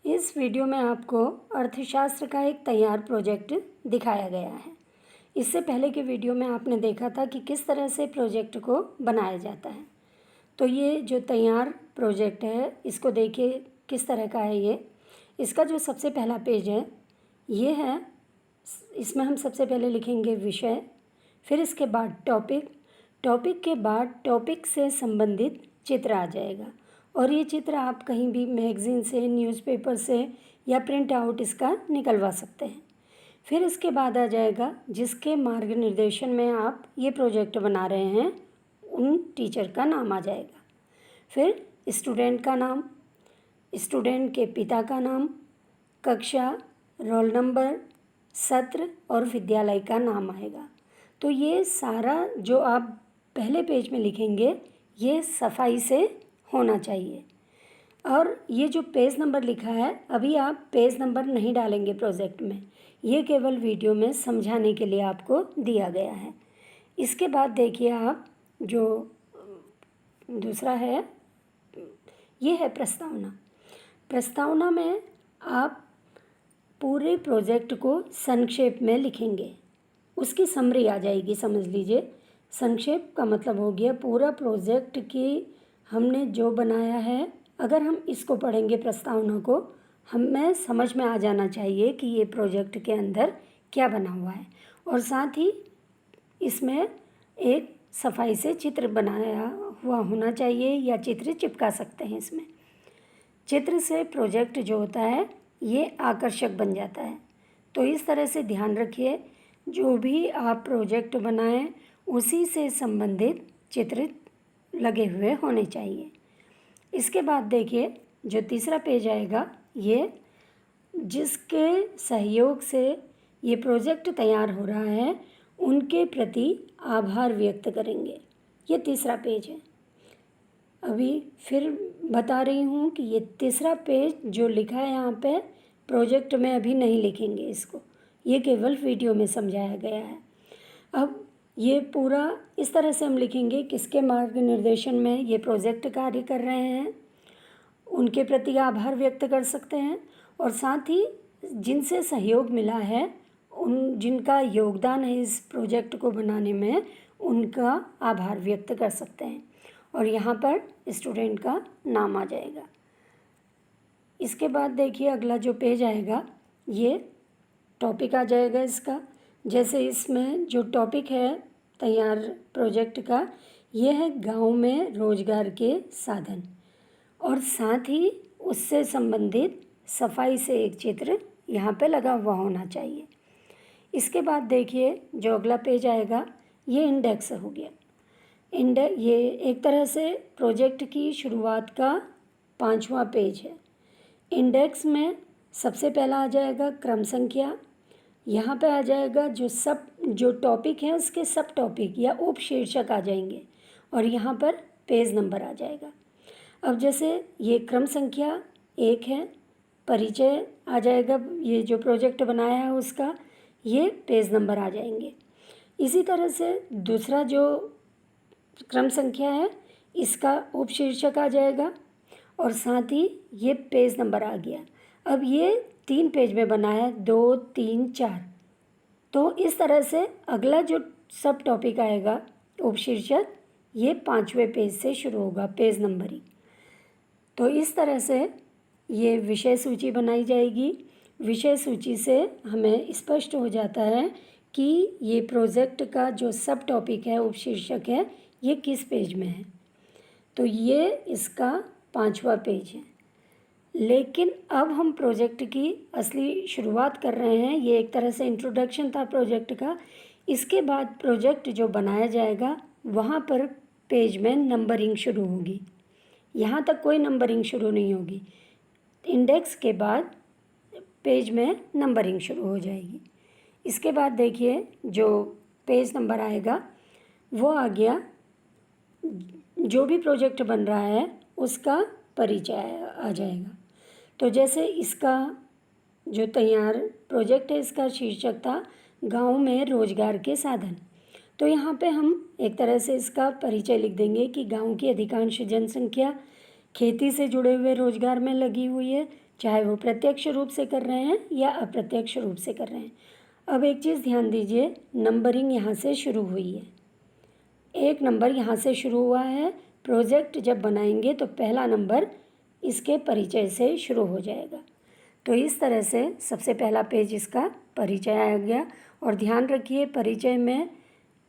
इस वीडियो में आपको अर्थशास्त्र का एक तैयार प्रोजेक्ट दिखाया गया है। इससे पहले के वीडियो में आपने देखा था कि किस तरह से प्रोजेक्ट को बनाया जाता है। तो ये जो तैयार प्रोजेक्ट है इसको देखिए किस तरह का है ये। इसका जो सबसे पहला पेज है ये है, इसमें हम सबसे पहले लिखेंगे विषय, फिर इसके बाद टॉपिक, टॉपिक के बाद टॉपिक से संबंधित चित्र आ जाएगा और ये चित्र आप कहीं भी मैगज़ीन से, न्यूज़पेपर से या प्रिंट आउट इसका निकलवा सकते हैं। फिर इसके बाद आ जाएगा जिसके मार्गनिर्देशन में आप ये प्रोजेक्ट बना रहे हैं उन टीचर का नाम आ जाएगा। फिर स्टूडेंट का नाम, स्टूडेंट के पिता का नाम, कक्षा, रोल नंबर, सत्र और विद्यालय का नाम आएगा। तो ये सारा जो आप पहले पेज में लिखेंगे ये सफाई से होना चाहिए। और ये जो पेज नंबर लिखा है अभी आप पेज नंबर नहीं डालेंगे प्रोजेक्ट में, ये केवल वीडियो में समझाने के लिए आपको दिया गया है। इसके बाद देखिए आप जो दूसरा है ये है प्रस्तावना। प्रस्तावना में आप पूरे प्रोजेक्ट को संक्षेप में लिखेंगे, उसकी समरी आ जाएगी। समझ लीजिए, संक्षेप का मतलब हो गया पूरा प्रोजेक्ट की हमने जो बनाया है, अगर हम इसको पढ़ेंगे प्रस्तावना को, हमें समझ में आ जाना चाहिए कि ये प्रोजेक्ट के अंदर क्या बना हुआ है। और साथ ही इसमें एक सफाई से चित्र बनाया हुआ होना चाहिए या चित्र चिपका सकते हैं। इसमें चित्र से प्रोजेक्ट जो होता है ये आकर्षक बन जाता है। तो इस तरह से ध्यान रखिए, जो भी आप प्रोजेक्ट बनाएं उसी से संबंधित चित्र लगे हुए होने चाहिए। इसके बाद देखिए जो तीसरा पेज आएगा, ये जिसके सहयोग से ये प्रोजेक्ट तैयार हो रहा है उनके प्रति आभार व्यक्त करेंगे। ये तीसरा पेज है। अभी फिर बता रही हूँ कि ये तीसरा पेज जो लिखा है यहाँ पे प्रोजेक्ट में अभी नहीं लिखेंगे इसको, ये केवल वीडियो में समझाया गया है। अब ये पूरा इस तरह से हम लिखेंगे, किसके मार्गनिर्देशन में ये प्रोजेक्ट कार्य कर रहे हैं उनके प्रति आभार व्यक्त कर सकते हैं, और साथ ही जिनसे सहयोग मिला है, उन जिनका योगदान है इस प्रोजेक्ट को बनाने में, उनका आभार व्यक्त कर सकते हैं। और यहाँ पर स्टूडेंट का नाम आ जाएगा। इसके बाद देखिए अगला जो पेज आएगा ये टॉपिक आ जाएगा इसका। जैसे इसमें जो टॉपिक है तैयार प्रोजेक्ट का, ये है गांव में रोजगार के साधन, और साथ ही उससे संबंधित सफाई से एक चित्र यहाँ पे लगा हुआ होना चाहिए। इसके बाद देखिए जो अगला पेज आएगा ये इंडेक्स हो गया। ये एक तरह से प्रोजेक्ट की शुरुआत का 5वां पेज है। इंडेक्स में सबसे पहला आ जाएगा क्रम संख्या, यहाँ पे आ जाएगा जो टॉपिक है उसके सब टॉपिक या उप शीर्षक आ जाएंगे, और यहाँ पर पेज नंबर आ जाएगा। अब जैसे ये क्रम संख्या 1 है, परिचय आ जाएगा, ये जो प्रोजेक्ट बनाया है उसका, ये पेज नंबर आ जाएंगे। इसी तरह से दूसरा जो क्रम संख्या है इसका उप शीर्षक आ जाएगा, और साथ ही ये पेज नंबर आ गया। अब ये 3 पेज में बना है, 2, 3, 4। तो इस तरह से अगला जो सब टॉपिक आएगा उप शीर्षक, ये 5वें पेज से शुरू होगा, पेज नंबरिंग। तो इस तरह से ये विषय सूची बनाई जाएगी। विषय सूची से हमें स्पष्ट हो जाता है कि ये प्रोजेक्ट का जो सब टॉपिक है, उप शीर्षक है, ये किस पेज में है। तो ये इसका 5वां पेज है। लेकिन अब हम प्रोजेक्ट की असली शुरुआत कर रहे हैं। ये एक तरह से इंट्रोडक्शन था प्रोजेक्ट का। इसके बाद प्रोजेक्ट जो बनाया जाएगा वहाँ पर पेज में नंबरिंग शुरू होगी। यहाँ तक कोई नंबरिंग शुरू नहीं होगी, इंडेक्स के बाद पेज में नंबरिंग शुरू हो जाएगी। इसके बाद देखिए जो पेज नंबर आएगा वो आ गया, जो भी प्रोजेक्ट बन रहा है उसका परिचय आ जाएगा। तो जैसे इसका जो तैयार प्रोजेक्ट है इसका शीर्षक था गांव में रोजगार के साधन। तो यहाँ पे हम एक तरह से इसका परिचय लिख देंगे कि गांव की अधिकांश जनसंख्या खेती से जुड़े हुए रोजगार में लगी हुई है, चाहे वो प्रत्यक्ष रूप से कर रहे हैं या अप्रत्यक्ष रूप से कर रहे हैं। अब एक चीज़ ध्यान दीजिए, नंबरिंग यहाँ से शुरू हुई है, 1 नंबर यहाँ से शुरू हुआ है। प्रोजेक्ट जब बनाएंगे तो पहला नंबर इसके परिचय से शुरू हो जाएगा। तो इस तरह से सबसे पहला पेज इसका परिचय आ गया। और ध्यान रखिए, परिचय में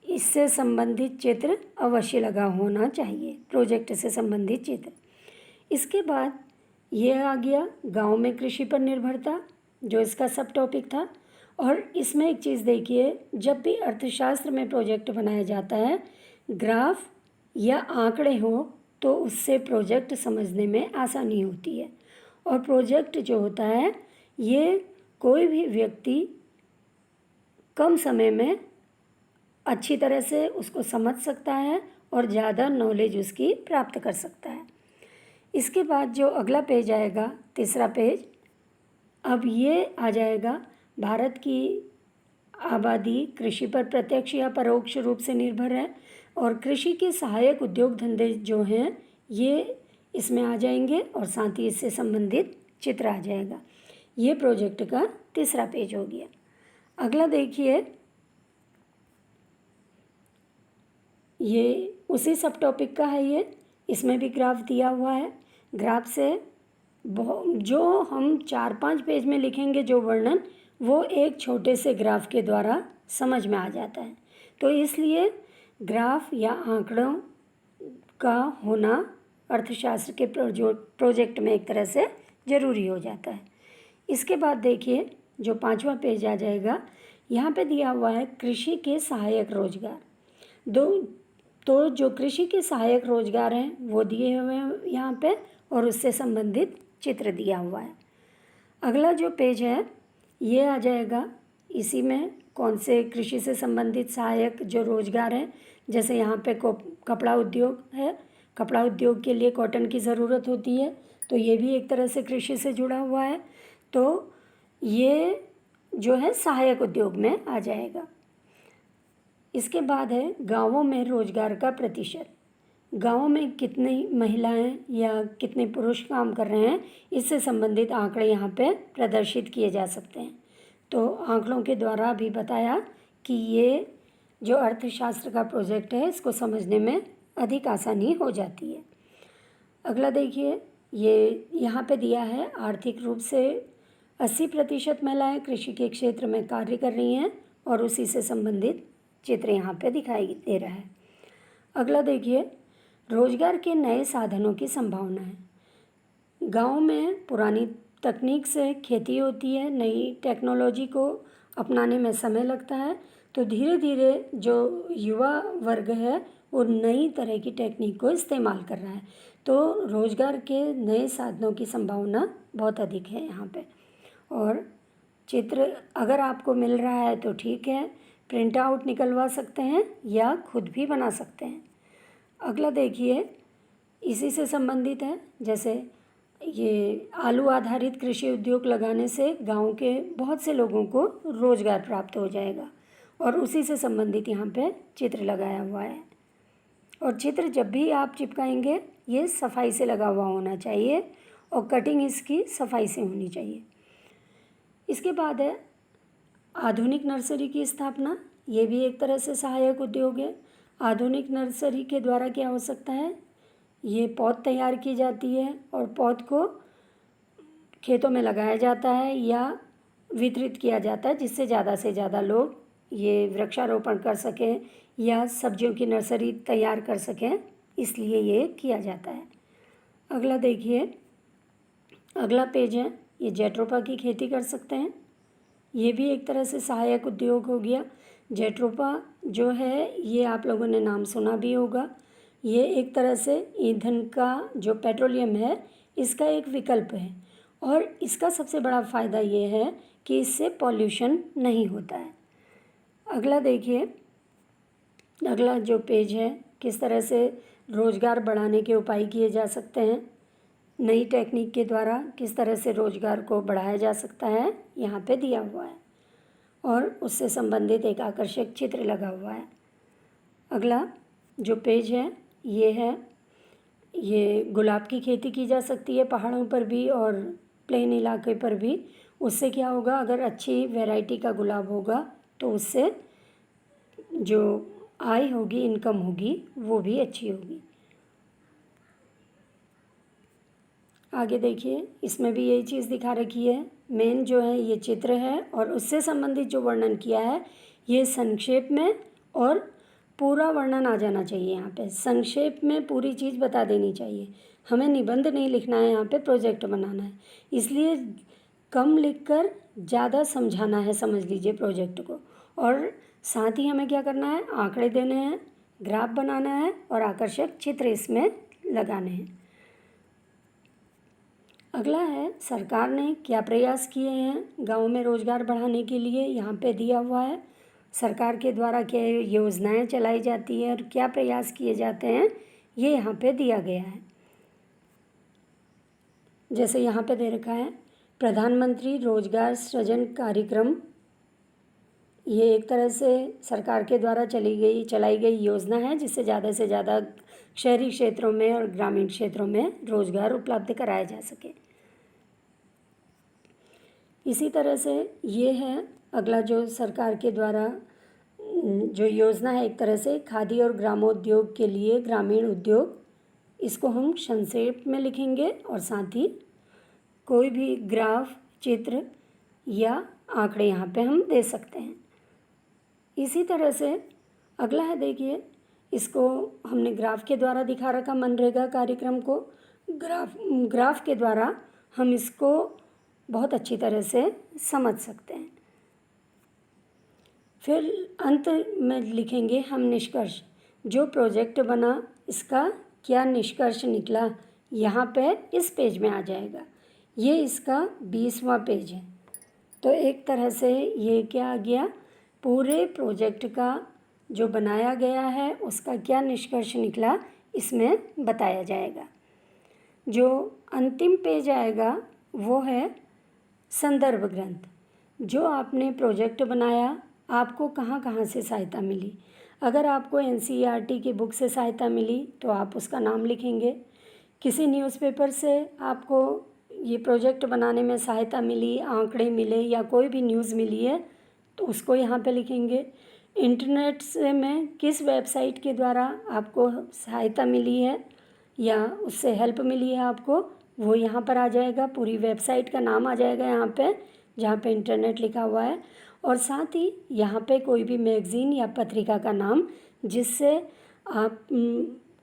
इससे संबंधित चित्र अवश्य लगा होना चाहिए, प्रोजेक्ट से संबंधित चित्र। इसके बाद ये आ गया गांव में कृषि पर निर्भरता, जो इसका सब टॉपिक था। और इसमें एक चीज़ देखिए, जब भी अर्थशास्त्र में प्रोजेक्ट बनाया जाता है, ग्राफ या आंकड़े हो तो उससे प्रोजेक्ट समझने में आसानी होती है। और प्रोजेक्ट जो होता है, ये कोई भी व्यक्ति कम समय में अच्छी तरह से उसको समझ सकता है और ज़्यादा नॉलेज उसकी प्राप्त कर सकता है। इसके बाद जो अगला पेज आएगा, तीसरा पेज, अब ये आ जाएगा, भारत की आबादी कृषि पर प्रत्यक्ष या परोक्ष रूप से निर्भर है और कृषि के सहायक उद्योग धंधे जो हैं ये इसमें आ जाएंगे और साथ ही इससे संबंधित चित्र आ जाएगा। ये प्रोजेक्ट का तीसरा पेज हो गया। अगला देखिए, ये उसी सब टॉपिक का है, ये इसमें भी ग्राफ दिया हुआ है। ग्राफ से जो हम 4-5 पेज में लिखेंगे जो वर्णन, वो एक छोटे से ग्राफ के द्वारा समझ में आ जाता है। तो इसलिए ग्राफ या आंकड़ों का होना अर्थशास्त्र के प्रोजेक्ट में एक तरह से ज़रूरी हो जाता है। इसके बाद देखिए, जो 5वां पेज आ जाएगा, यहाँ पे दिया हुआ है कृषि के सहायक रोजगार। तो जो कृषि के सहायक रोजगार हैं वो दिए हुए हैं यहाँ पे और उससे संबंधित चित्र दिया हुआ है। अगला जो पेज है ये आ जाएगा, इसी में कौन से कृषि से संबंधित सहायक जो रोजगार हैं, जैसे यहाँ पे कपड़ा उद्योग है, कपड़ा उद्योग के लिए कॉटन की ज़रूरत होती है, तो ये भी एक तरह से कृषि से जुड़ा हुआ है। तो ये जो है सहायक उद्योग में आ जाएगा। इसके बाद है गांवों में रोजगार का प्रतिशत। गांवों में कितनी महिलाएं या कितने पुरुष काम कर रहे हैं, इससे संबंधित आंकड़े यहाँ पे प्रदर्शित किए जा सकते हैं। तो आंकड़ों के द्वारा भी बताया कि ये जो अर्थशास्त्र का प्रोजेक्ट है, इसको समझने में अधिक आसानी हो जाती है। अगला देखिए, ये यहाँ पे दिया है, आर्थिक रूप से 80% महिलाएँ कृषि के क्षेत्र में कार्य कर रही हैं और उसी से संबंधित चित्र यहाँ पे दिखाई दे रहा है। अगला देखिए, रोजगार के नए साधनों की संभावना है। गांव में पुरानी तकनीक से खेती होती है, नई टेक्नोलॉजी को अपनाने में समय लगता है, तो धीरे धीरे जो युवा वर्ग है वो नई तरह की टेक्निक को इस्तेमाल कर रहा है। तो रोजगार के नए साधनों की संभावना बहुत अधिक है यहाँ पे। और चित्र अगर आपको मिल रहा है तो ठीक है, प्रिंट आउट निकलवा सकते हैं या खुद भी बना सकते हैं। अगला देखिए, इसी से संबंधित है, जैसे ये आलू आधारित कृषि उद्योग लगाने से गांव के बहुत से लोगों को रोजगार प्राप्त हो जाएगा और उसी से संबंधित यहाँ पे चित्र लगाया हुआ है। और चित्र जब भी आप चिपकाएंगे ये सफाई से लगा हुआ होना चाहिए और कटिंग इसकी सफाई से होनी चाहिए। इसके बाद है आधुनिक नर्सरी की स्थापना। ये भी एक तरह से सहायक उद्योग है। आधुनिक नर्सरी के द्वारा क्या हो सकता है, ये पौध तैयार की जाती है और पौध को खेतों में लगाया जाता है या वितरित किया जाता है, जिससे ज़्यादा से ज़्यादा लोग ये वृक्षारोपण कर सकें या सब्जियों की नर्सरी तैयार कर सकें, इसलिए ये किया जाता है। अगला देखिए, अगला पेज है, ये जैट्रोपा की खेती कर सकते हैं। ये भी एक तरह से सहायक उद्योग हो गया। जैट्रोपा जो है ये आप लोगों ने नाम सुना भी होगा। ये एक तरह से ईंधन का जो पेट्रोलियम है इसका एक विकल्प है और इसका सबसे बड़ा फ़ायदा ये है कि इससे पॉल्यूशन नहीं होता है। अगला देखिए, अगला जो पेज है, किस तरह से रोज़गार बढ़ाने के उपाय किए जा सकते हैं, नई टेक्निक के द्वारा किस तरह से रोज़गार को बढ़ाया जा सकता है, यहाँ पे दिया हुआ है और उससे संबंधित एक आकर्षक चित्र लगा हुआ है। अगला जो पेज है ये है ये गुलाब की खेती की जा सकती है पहाड़ों पर भी और प्लेन इलाके पर भी। उससे क्या होगा, अगर अच्छी वैरायटी का गुलाब होगा तो उससे जो आय होगी, इनकम होगी, वो भी अच्छी होगी। आगे देखिए, इसमें भी यही चीज़ दिखा रखी है। मेन जो है ये चित्र है और उससे संबंधित जो वर्णन किया है ये संक्षेप में और पूरा वर्णन आ जाना चाहिए। यहाँ पे संक्षेप में पूरी चीज़ बता देनी चाहिए। हमें निबंध नहीं लिखना है, यहाँ पे प्रोजेक्ट बनाना है, इसलिए कम लिखकर ज़्यादा समझाना है, समझ लीजिए प्रोजेक्ट को। और साथ ही हमें क्या करना है, आंकड़े देने हैं, ग्राफ बनाना है और आकर्षक चित्र इसमें लगाने हैं। अगला है, सरकार ने क्या प्रयास किए हैं गाँव में रोजगार बढ़ाने के लिए। यहाँ पे दिया हुआ है सरकार के द्वारा क्या योजनाएं चलाई जाती है और क्या प्रयास किए जाते हैं, ये यहाँ पे दिया गया है। जैसे यहाँ पे दे रखा है प्रधानमंत्री रोजगार सृजन कार्यक्रम। ये एक तरह से सरकार के द्वारा चलाई गई योजना है जिससे ज़्यादा से ज़्यादा शहरी क्षेत्रों में और ग्रामीण क्षेत्रों में रोजगार उपलब्ध कराया जा सके। इसी तरह से ये है अगला जो सरकार के द्वारा जो योजना है, एक तरह से खादी और ग्रामोद्योग के लिए ग्रामीण उद्योग, इसको हम संक्षेप में लिखेंगे और साथ ही कोई भी ग्राफ, चित्र या आंकड़े यहाँ पे हम दे सकते हैं। इसी तरह से अगला है, देखिए इसको हमने ग्राफ के द्वारा दिखा रखा मनरेगा कार्यक्रम को। ग्राफ के द्वारा हम इसको बहुत अच्छी तरह से समझ सकते हैं। फिर अंत में लिखेंगे हम निष्कर्ष, जो प्रोजेक्ट बना इसका क्या निष्कर्ष निकला, यहाँ पे इस पेज में आ जाएगा। ये इसका 20वां पेज है। तो एक तरह से ये क्या आ गया, पूरे प्रोजेक्ट का जो बनाया गया है उसका क्या निष्कर्ष निकला इसमें बताया जाएगा। जो अंतिम पेज आएगा वो है संदर्भ ग्रंथ। जो आपने प्रोजेक्ट बनाया, आपको कहाँ कहाँ से सहायता मिली। अगर आपको NCERT की बुक से सहायता मिली तो आप उसका नाम लिखेंगे। किसी न्यूज़पेपर से आपको ये प्रोजेक्ट बनाने में सहायता मिली, आंकड़े मिले या कोई भी न्यूज़ मिली है तो उसको यहाँ पे लिखेंगे। इंटरनेट से में किस वेबसाइट के द्वारा आपको सहायता मिली है या उससे हेल्प मिली है आपको, वो यहाँ पर आ जाएगा। पूरी वेबसाइट का नाम आ जाएगा यहाँ पे जहाँ पे इंटरनेट लिखा हुआ है। और साथ ही यहाँ पे कोई भी मैगज़ीन या पत्रिका का नाम जिससे आप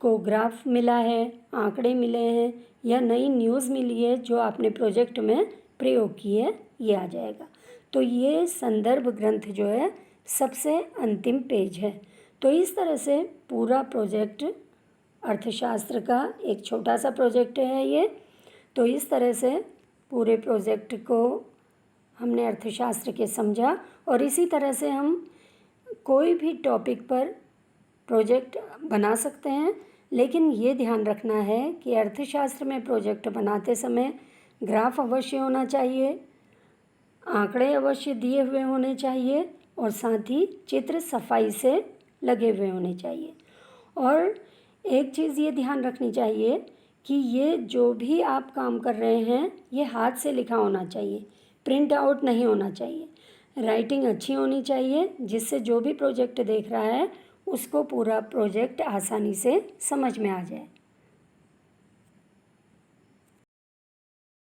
को ग्राफ मिला है, आंकड़े मिले हैं या नई न्यूज़ मिली है जो आपने प्रोजेक्ट में प्रयोग की है, ये आ जाएगा। तो ये संदर्भ ग्रंथ जो है सबसे अंतिम पेज है। तो इस तरह से पूरा प्रोजेक्ट अर्थशास्त्र का एक छोटा सा प्रोजेक्ट है ये। तो इस तरह से पूरे प्रोजेक्ट को हमने अर्थशास्त्र के समझा और इसी तरह से हम कोई भी टॉपिक पर प्रोजेक्ट बना सकते हैं। लेकिन ये ध्यान रखना है कि अर्थशास्त्र में प्रोजेक्ट बनाते समय ग्राफ अवश्य होना चाहिए, आंकड़े अवश्य दिए हुए होने चाहिए और साथ ही चित्र सफाई से लगे हुए होने चाहिए। और एक चीज़ ये ध्यान रखनी चाहिए कि ये जो भी आप काम कर रहे हैं ये हाथ से लिखा होना चाहिए, प्रिंट आउट नहीं होना चाहिए। राइटिंग अच्छी होनी चाहिए जिससे जो भी प्रोजेक्ट देख रहा है उसको पूरा प्रोजेक्ट आसानी से समझ में आ जाए।